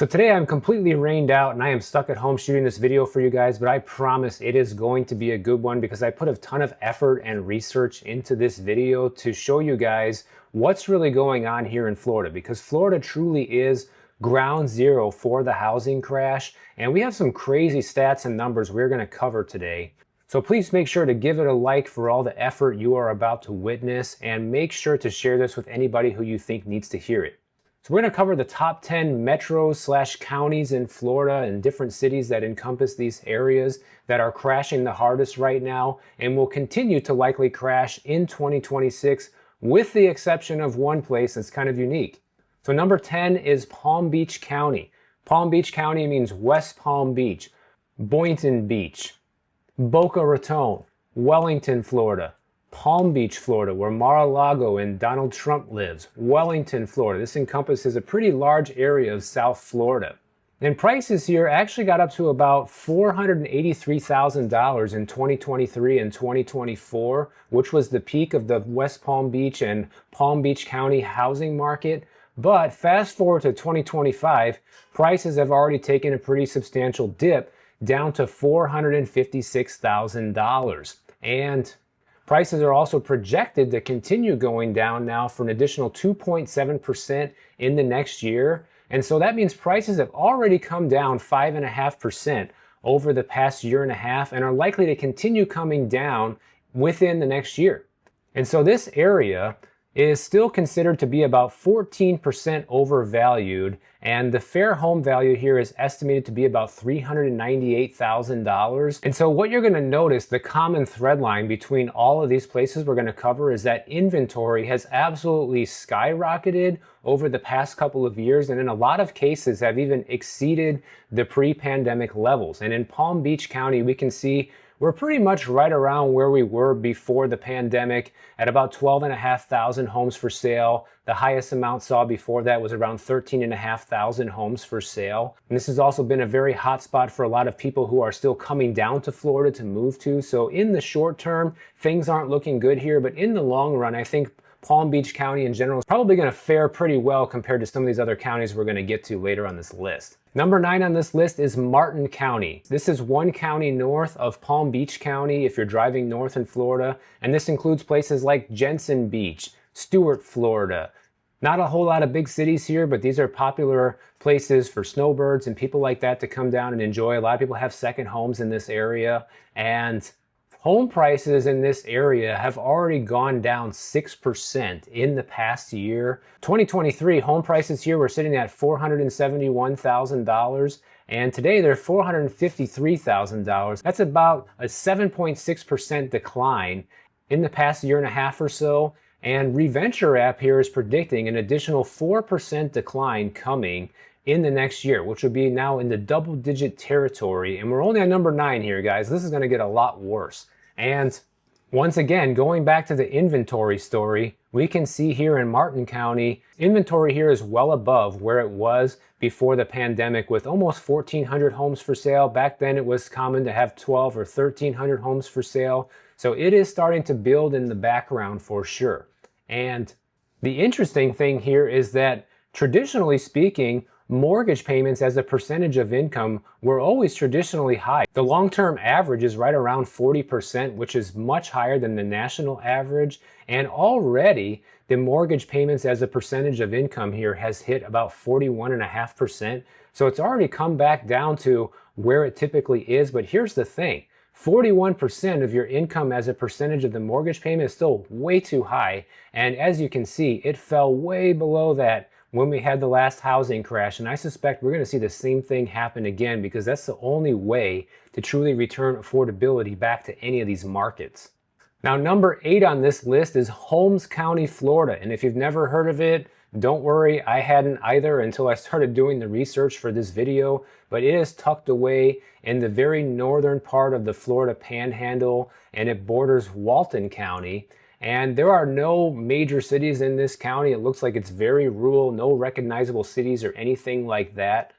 So today I'm completely rained out and I am stuck at home shooting this video for you guys, but I promise it is going to be a good one because I put a ton of effort and research into this video to show you guys what's really going on here in Florida, because Florida truly is ground zero for the housing crash, and we have some crazy stats and numbers we're going to cover today. So please make sure to give it a like for all the effort you are about to witness, and make sure to share this with anybody who you think needs to hear it. So we're going to cover the top 10 metros / counties in Florida and different cities that encompass these areas that are crashing the hardest right now and will continue to likely crash in 2026, with the exception of one place that's kind of unique. So number 10 is Palm Beach County. Palm Beach County means West Palm Beach, Boynton Beach, Boca Raton, Wellington, Florida, Palm Beach, Florida, where Mar-a-Lago and Donald Trump lives, Wellington, Florida. This encompasses a pretty large area of South Florida. And prices here actually got up to about $483,000 in 2023 and 2024, which was the peak of the West Palm Beach and Palm Beach County housing market. But fast forward to 2025, prices have already taken a pretty substantial dip down to $456,000. And prices are also projected to continue going down now for an additional 2.7% in the next year. And so that means prices have already come down 5.5% over the past year and a half and are likely to continue coming down within the next year. And so this area is still considered to be about 14% overvalued, and the fair home value here is estimated to be about $398,000. And so what you're going to notice, the common thread line between all of these places we're going to cover, is that inventory has absolutely skyrocketed over the past couple of years, and in a lot of cases have even exceeded the pre-pandemic levels. And in Palm Beach County, we can see we're pretty much right around where we were before the pandemic at about 12,500 homes for sale. The highest amount saw before that was around 13,500 homes for sale. And this has also been a very hot spot for a lot of people who are still coming down to Florida to move to. So in the short term, things aren't looking good here, but in the long run, I think Palm Beach County in general is probably going to fare pretty well compared to some of these other counties we're going to get to later on this list. Number 9 on this list is Martin County. This is one county north of Palm Beach County if you're driving north in Florida, and this includes places like Jensen Beach, Stuart, Florida. Not a whole lot of big cities here, but these are popular places for snowbirds and people like that to come down and enjoy. A lot of people have second homes in this area, and home prices in this area have already gone down 6% in the past year. 2023, home prices here were sitting at $471,000, and today they're $453,000. That's about a 7.6% decline in the past year and a half or so. And ReVenture app here is predicting an additional 4% decline coming in the next year, which would be now in the double-digit territory. And we're only on number 9 here, guys. This is going to get a lot worse. And once again, going back to the inventory story, we can see here in Martin County, inventory here is well above where it was before the pandemic, with almost 1,400 homes for sale. Back then it was common to have 1,200 or 1,300 homes for sale. So it is starting to build in the background for sure. And the interesting thing here is that, traditionally speaking, mortgage payments as a percentage of income were always traditionally high. The long-term average is right around 40%, which is much higher than the national average. And already the mortgage payments as a percentage of income here has hit about 41.5%. So it's already come back down to where it typically is. But here's the thing. 41% of your income as a percentage of the mortgage payment is still way too high. And as you can see, it fell way below that when we had the last housing crash. And I suspect we're going to see the same thing happen again, because that's the only way to truly return affordability back to any of these markets. Now, number 8 on this list is Holmes County, Florida. And if you've never heard of it, don't worry, I hadn't either until I started doing the research for this video, but it is tucked away in the very northern part of the Florida Panhandle, and it borders Walton County. And there are no major cities in this county. It looks like it's very rural, no recognizable cities or anything like that.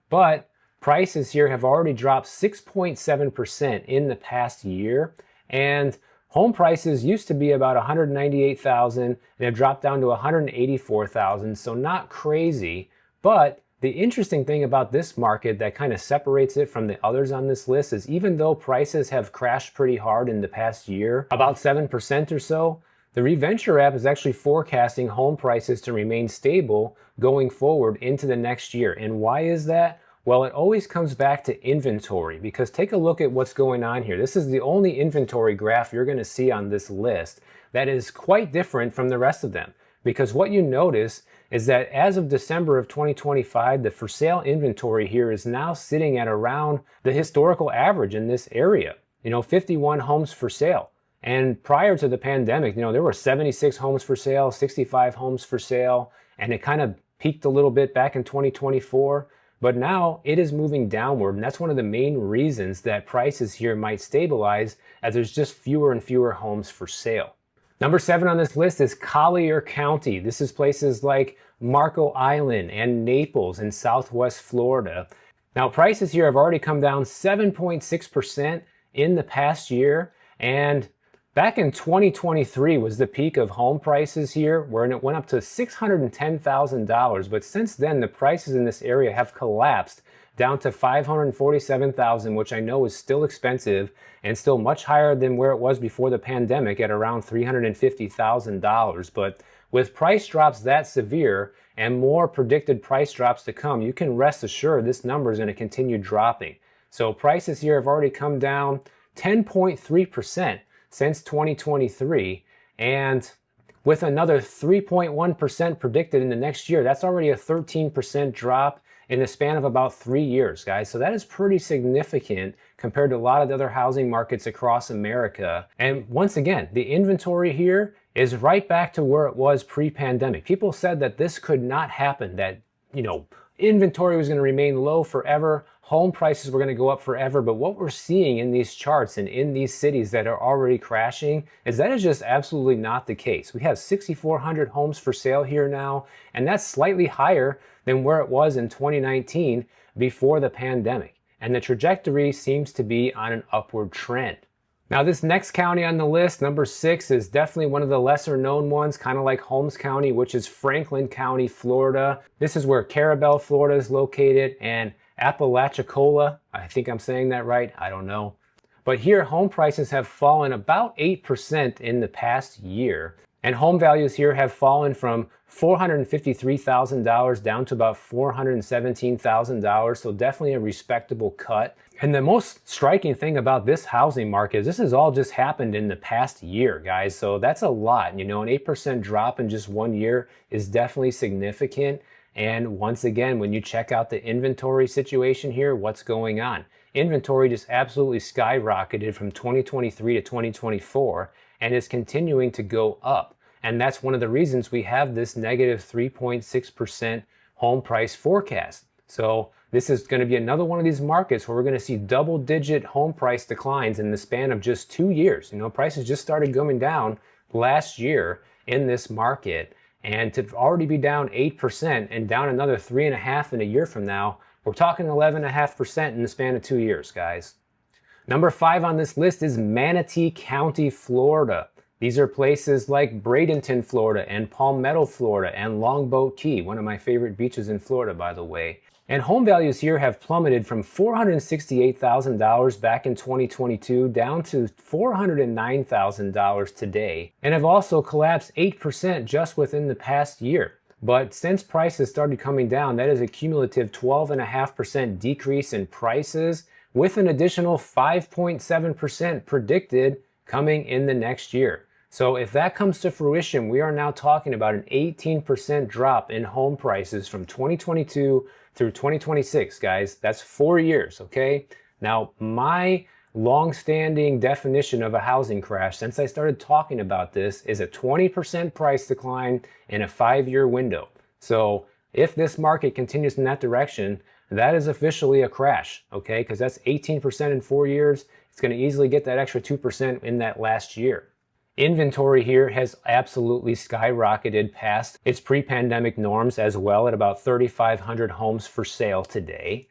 But prices here have already dropped 6.7% in the past year, and home prices used to be about $198,000 and have dropped down to $184,000, so not crazy, but The interesting thing about this market that kind of separates it from the others on this list is even though prices have crashed pretty hard in the past year, about 7% or so, the Reventure app is actually forecasting home prices to remain stable going forward into the next year. And why is that? Well, it always comes back to inventory, because take a look at what's going on here. This is the only inventory graph you're going to see on this list that is quite different from the rest of them. Because what you notice is that as of December of 2025, the for sale inventory here is now sitting at around the historical average in this area. 51 homes for sale. And prior to the pandemic, there were 76 homes for sale, 65 homes for sale, and it kind of peaked a little bit back in 2024. But now it is moving downward, and that's one of the main reasons that prices here might stabilize, as there's just fewer and fewer homes for sale. Number 7 on this list is Collier County. This is places like Marco Island and Naples in Southwest Florida. Now, prices here have already come down 7.6% in the past year, and back in 2023 was the peak of home prices here, where it went up to $610,000. But since then, the prices in this area have collapsed down to $547,000, which I know is still expensive and still much higher than where it was before the pandemic at around $350,000. But with price drops that severe and more predicted price drops to come, you can rest assured this number is going to continue dropping. So prices here have already come down 10.3% since 2023, and with another 3.1% predicted in the next year, that's already a 13% drop in the span of about 3 years, guys. So that is pretty significant compared to a lot of the other housing markets across America. And once again, the inventory here is right back to where it was pre-pandemic. People said that this could not happen, that, inventory was going to remain low forever, home prices were going to go up forever. But what we're seeing in these charts and in these cities that are already crashing is that is just absolutely not the case. We have 6,400 homes for sale here now, and that's slightly higher than where it was in 2019 before the pandemic. And the trajectory seems to be on an upward trend. Now, this next county on the list, number 6, is definitely one of the lesser known ones, kind of like Holmes County, which is Franklin County, Florida. This is where Carabel, Florida is located, and Apalachicola, I think I'm saying that right, I don't know. But here, home prices have fallen about 8% in the past year. And home values here have fallen from $453,000 down to about $417,000, so definitely a respectable cut. And the most striking thing about this housing market is this has all just happened in the past year, guys. So that's a lot. An 8% drop in just 1 year is definitely significant. And once again, when you check out the inventory situation here, what's going on? Inventory just absolutely skyrocketed from 2023 to 2024 and is continuing to go up. And that's one of the reasons we have this negative 3.6% home price forecast. So this is going to be another one of these markets where we're going to see double-digit home price declines in the span of just 2 years. Prices just started going down last year in this market. And to already be down 8% and down another 3.5% in a year from now, we're talking 11.5% in the span of 2 years, guys. Number 5 on this list is Manatee County, Florida. These are places like Bradenton, Florida, and Palmetto, Florida, and Longboat Key, one of my favorite beaches in Florida, by the way. And home values here have plummeted from $468,000 back in 2022 down to $409,000 today, and have also collapsed 8% just within the past year. But since prices started coming down, that is a cumulative 12.5% decrease in prices, with an additional 5.7% predicted coming in the next year. So if that comes to fruition, we are now talking about an 18% drop in home prices from 2022 through 2026, guys. That's 4 years, okay? Now, my long-standing definition of a housing crash, since I started talking about this, is a 20% price decline in a 5-year window. So if this market continues in that direction, that is officially a crash, okay? Because that's 18% in 4 years. It's going to easily get that extra 2% in that last year. Inventory here has absolutely skyrocketed past its pre-pandemic norms as well, at about 3,500 homes for sale today.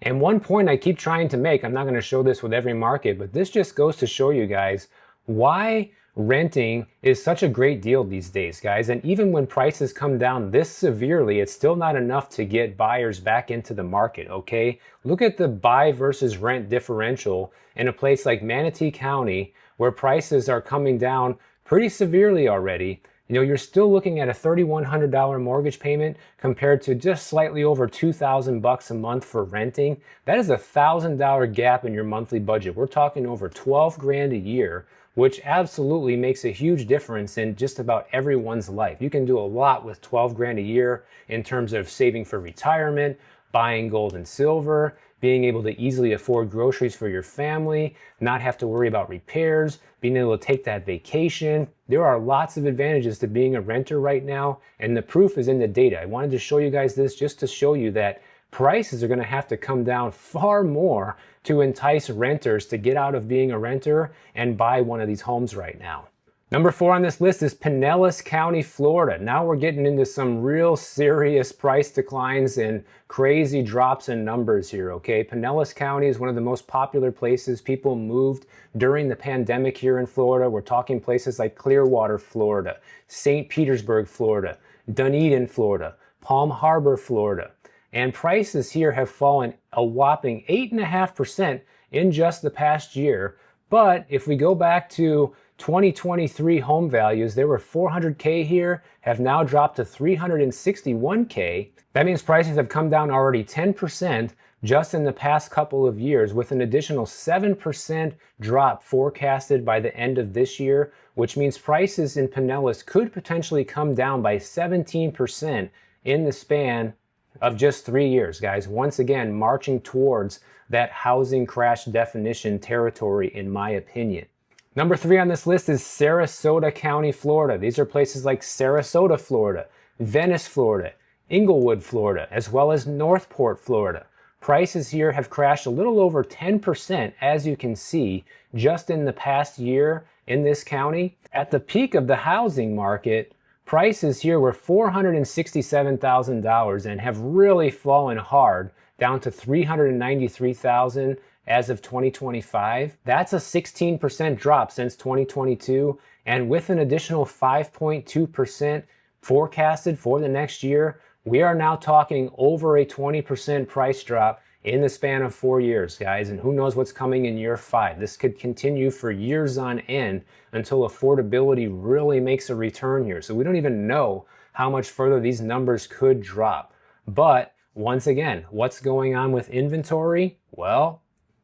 And one point I keep trying to make, I'm not going to show this with every market, but this just goes to show you guys why renting is such a great deal these days, guys. And even when prices come down this severely, it's still not enough to get buyers back into the market, okay? Look at the buy versus rent differential in a place like Manatee County, where prices are coming down pretty severely already. You know, you're still looking at a $3,100 mortgage payment compared to just slightly over $2,000 a month for renting. That is a $1,000 gap in your monthly budget. We're talking over 12 grand a year, which absolutely makes a huge difference in just about everyone's life. You can do a lot with 12 grand a year in terms of saving for retirement, buying gold and silver, being able to easily afford groceries for your family, not have to worry about repairs, being able to take that vacation. There are lots of advantages to being a renter right now, and the proof is in the data. I wanted to show you guys this just to show you that prices are going to have to come down far more to entice renters to get out of being a renter and buy one of these homes right now. Number 4 on this list is Pinellas County, Florida. Now we're getting into some real serious price declines and crazy drops in numbers here, okay? Pinellas County is one of the most popular places people moved during the pandemic here in Florida. We're talking places like Clearwater, Florida, St. Petersburg, Florida, Dunedin, Florida, Palm Harbor, Florida. And prices here have fallen a whopping 8.5% in just the past year. But if we go back to 2023 home values, they were 400K here, have now dropped to 361K. That means prices have come down already 10% just in the past couple of years, with an additional 7% drop forecasted by the end of this year, which means prices in Pinellas could potentially come down by 17% in the span of just 3 years, guys. Once again, marching towards that housing crash definition territory, in my opinion. Number 3 on this list is Sarasota County, Florida. These are places like Sarasota, Florida, Venice, Florida, Inglewood, Florida, as well as Northport, Florida. Prices here have crashed a little over 10%, as you can see, just in the past year in this county. At the peak of the housing market, prices here were $467,000 and have really fallen hard down to $393,000 as of 2025. That's a 16% drop since 2022, and with an additional 5.2% forecasted for the next year, we are now talking over a 20% price drop in the span of 4 years, guys, and who knows what's coming in year 5. This could continue for years on end until affordability really makes a return here. So we don't even know how much further these numbers could drop. But once again, what's going on with inventory? Well,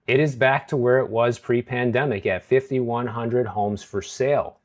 it is back to where it was pre-pandemic at 5,100 homes for sale.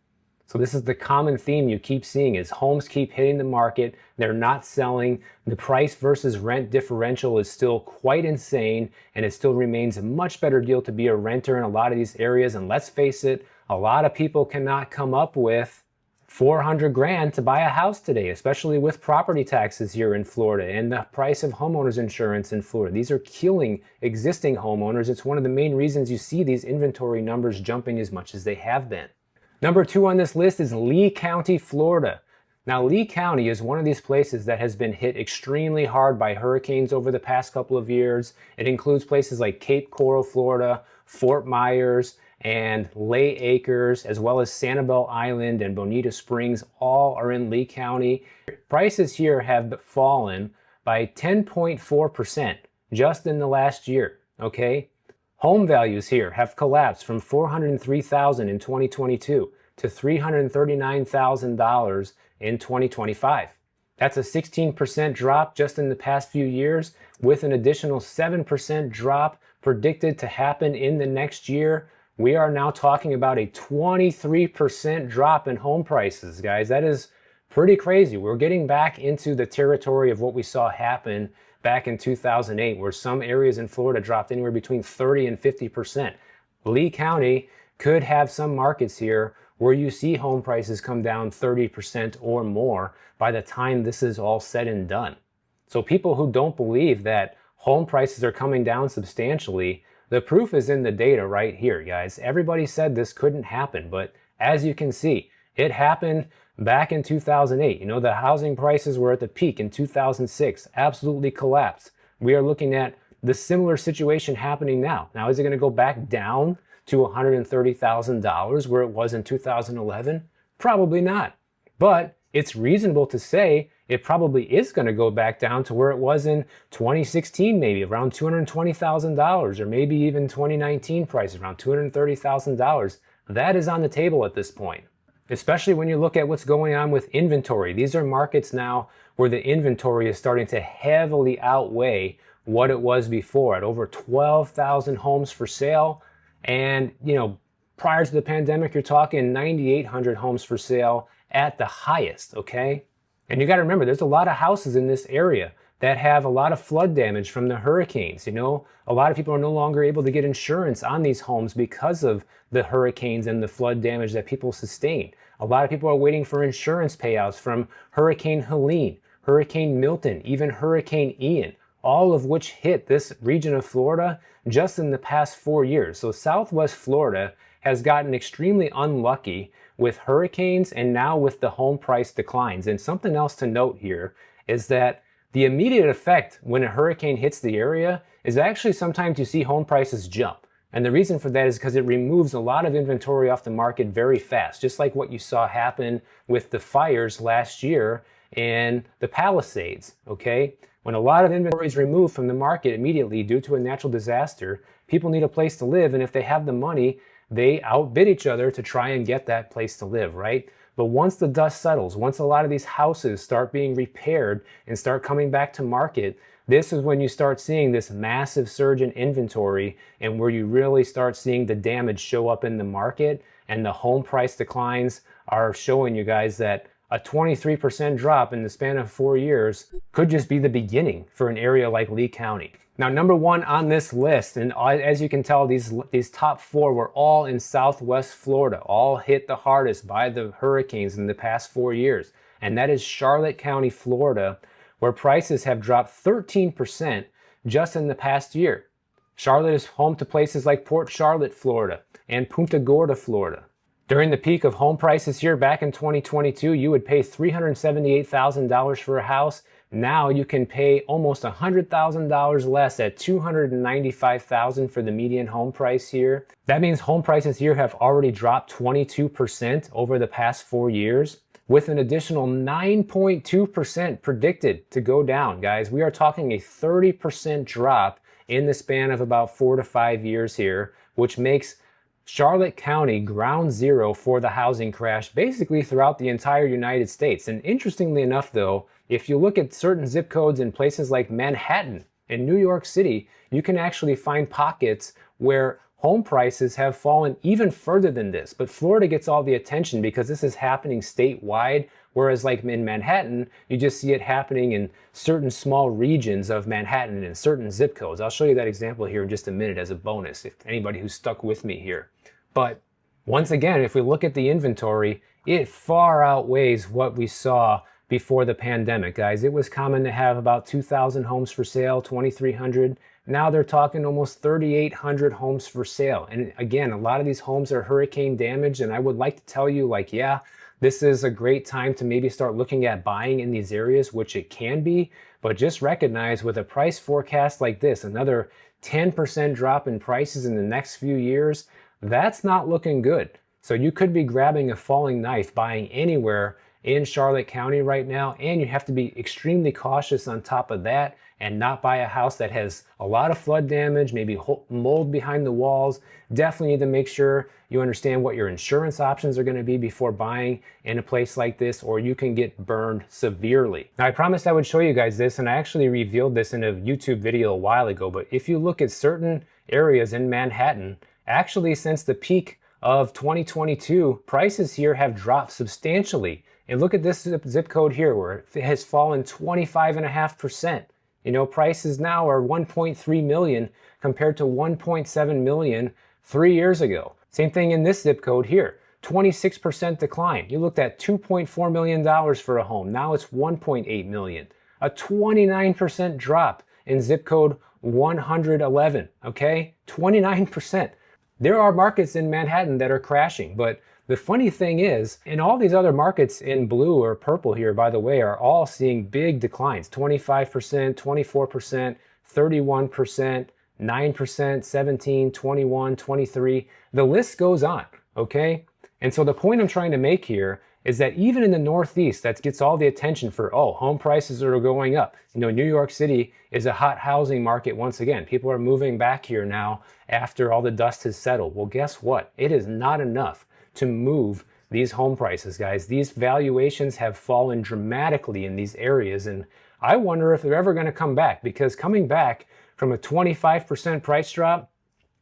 So this is the common theme you keep seeing is homes keep hitting the market. They're not selling. The price versus rent differential is still quite insane, and it still remains a much better deal to be a renter in a lot of these areas. And let's face it, a lot of people cannot come up with 400 grand to buy a house today, especially with property taxes here in Florida and the price of homeowners insurance in Florida. These are killing existing homeowners. It's one of the main reasons you see these inventory numbers jumping as much as they have been. Number 2 on this list is Lee County, Florida. Now, Lee County is one of these places that has been hit extremely hard by hurricanes over the past couple of years. It includes places like Cape Coral, Florida, Fort Myers, and Lay Acres, as well as Sanibel Island and Bonita Springs, all are in Lee County. Prices here have fallen by 10.4% just in the last year, okay? Home values here have collapsed from $403,000 in 2022 to $339,000 in 2025. That's a 16% drop just in the past few years, with an additional 7% drop predicted to happen in the next year. We are now talking about a 23% drop in home prices, guys. That is pretty crazy. We're getting back into the territory of what we saw happen back in 2008, where some areas in Florida dropped anywhere between 30 and 50%. Lee County could have some markets here where you see home prices come down 30% or more by the time this is all said and done. So people who don't believe that home prices are coming down substantially, the proof is in the data right here, guys. Everybody said this couldn't happen, but as you can see, it happened back in 2008. You know, the housing prices were at the peak in 2006, absolutely collapsed. We are looking at the similar situation happening now. Now, is it going to go back down to $130,000 where it was in 2011? Probably not. But it's reasonable to say it probably is going to go back down to where it was in 2016, maybe around $220,000, or maybe even 2019 prices around $230,000. That is on the table at this point, especially when you look at what's going on with inventory. These are markets now where the inventory is starting to heavily outweigh what it was before, at over 12,000 homes for sale. And, prior to the pandemic, you're talking 9,800 homes for sale at the highest, okay? And you got to remember, there's a lot of houses in this area that have a lot of flood damage from the hurricanes. A lot of people are no longer able to get insurance on these homes because of the hurricanes and the flood damage that people sustained. A lot of people are waiting for insurance payouts from Hurricane Helene, Hurricane Milton, even Hurricane Ian, all of which hit this region of Florida just in the past 4 years. So Southwest Florida has gotten extremely unlucky with hurricanes and now with the home price declines. And something else to note here is that the immediate effect when a hurricane hits the area is actually sometimes you see home prices jump. And the reason for that is because it removes a lot of inventory off the market very fast, just like what you saw happen with the fires last year in the Palisades, okay? When a lot of inventory is removed from the market immediately due to a natural disaster, people need a place to live, and if they have the money, they outbid each other to try and get that place to live, right? But once the dust settles, once a lot of these houses start being repaired and start coming back to market, this is when you start seeing this massive surge in inventory and where you really start seeing the damage show up in the market, and the home price declines are showing you guys that a 23% drop in the span of 4 years could just be the beginning for an area like Lee County. Now, number one on this list, and as you can tell, these top four were all in Southwest Florida, all hit the hardest by the hurricanes in the past 4 years. And that is Charlotte County, Florida, where prices have dropped 13% just in the past year. Charlotte is home to places like Port Charlotte, Florida, and Punta Gorda, Florida. During the peak of home prices here back in 2022, you would pay $378,000 for a house. Now you can pay almost $100,000 less at $295,000 for the median home price here. That means home prices here have already dropped 22% over the past 4 years, with an additional 9.2% predicted to go down, guys. We are talking a 30% drop in the span of about 4 to 5 years here, which makes Charlotte County ground zero for the housing crash basically throughout the entire United States. And interestingly enough, though, if you look at certain zip codes in places like Manhattan and New York City, you can actually find pockets where home prices have fallen even further than this. But Florida gets all the attention because this is happening statewide, whereas like in Manhattan, you just see it happening in certain small regions of Manhattan and certain zip codes. I'll show you that example here in just a minute as a bonus, if anybody who's stuck with me here. But once again, if we look at the inventory, it far outweighs what we saw before the pandemic, guys. It was common to have about 2,000 homes for sale, 2,300. Now they're talking almost 3,800 homes for sale. And again, a lot of these homes are hurricane damaged. And I would like to tell you, like, yeah, this is a great time to maybe start looking at buying in these areas, which it can be. But just recognize with a price forecast like this, another 10% drop in prices in the next few years, that's not looking good. So you could be grabbing a falling knife buying anywhere in Charlotte County right now, and you have to be extremely cautious on top of that and not buy a house that has a lot of flood damage, maybe mold behind the walls. Definitely need to make sure you understand what your insurance options are going to be before buying in a place like this, or you can get burned severely. Now, I promised I would show you guys this, and I actually revealed this in a YouTube video a while ago, but if you look at certain areas in Manhattan, actually since the peak of 2022, prices here have dropped substantially. And look at this zip code here where it has fallen 25.5%. Prices now are 1.3 million compared to 1.7 million 3 years ago. Same thing in this zip code here, 26% decline. You looked at $2.4 million for a home. Now it's 1.8 million. A 29% drop in zip code 111, okay? 29%. There are markets in Manhattan that are crashing, but the funny thing is, in all these other markets in blue or purple here, by the way, are all seeing big declines, 25%, 24%, 31%, 9%, 17, 21, 23. The list goes on, okay? And so the point I'm trying to make here is that even in the Northeast, that gets all the attention for, oh, home prices are going up. You know, New York City is a hot housing market once again. People are moving back here now after all the dust has settled. Well, guess what? It is not enough to move these home prices, guys. These valuations have fallen dramatically in these areas, and I wonder if they're ever going to come back, because coming back from a 25% price drop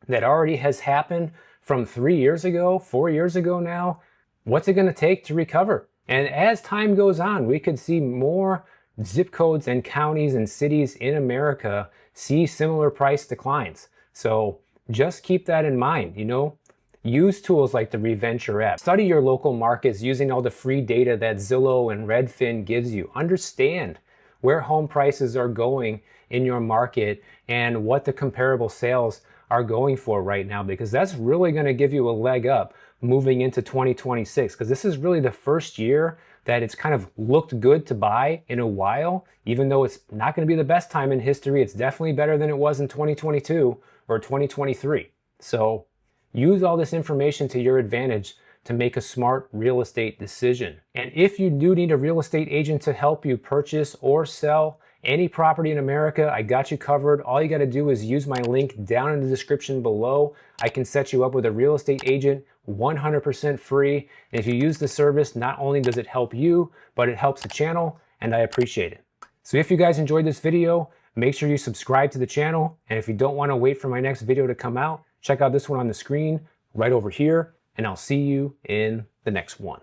that already has happened from 3 years ago, 4 years ago now, what's it going to take to recover? And as time goes on, we could see more zip codes and counties and cities in America see similar price declines. So just keep that in mind, you know. Use tools like the Reventure app. Study your local markets using all the free data that Zillow and Redfin gives you. Understand where home prices are going in your market and what the comparable sales are going for right now, because that's really going to give you a leg up moving into 2026, because this is really the first year that it's kind of looked good to buy in a while. Even though it's not going to be the best time in history, it's definitely better than it was in 2022 or 2023. So use all this information to your advantage to make a smart real estate decision. And if you do need a real estate agent to help you purchase or sell any property in America, I got you covered. All you got to do is use my link down in the description below. I can set you up with a real estate agent 100% free. And if you use the service, not only does it help you, but it helps the channel, and I appreciate it. So if you guys enjoyed this video, make sure you subscribe to the channel. And if you don't want to wait for my next video to come out, check out this one on the screen right over here, and I'll see you in the next one.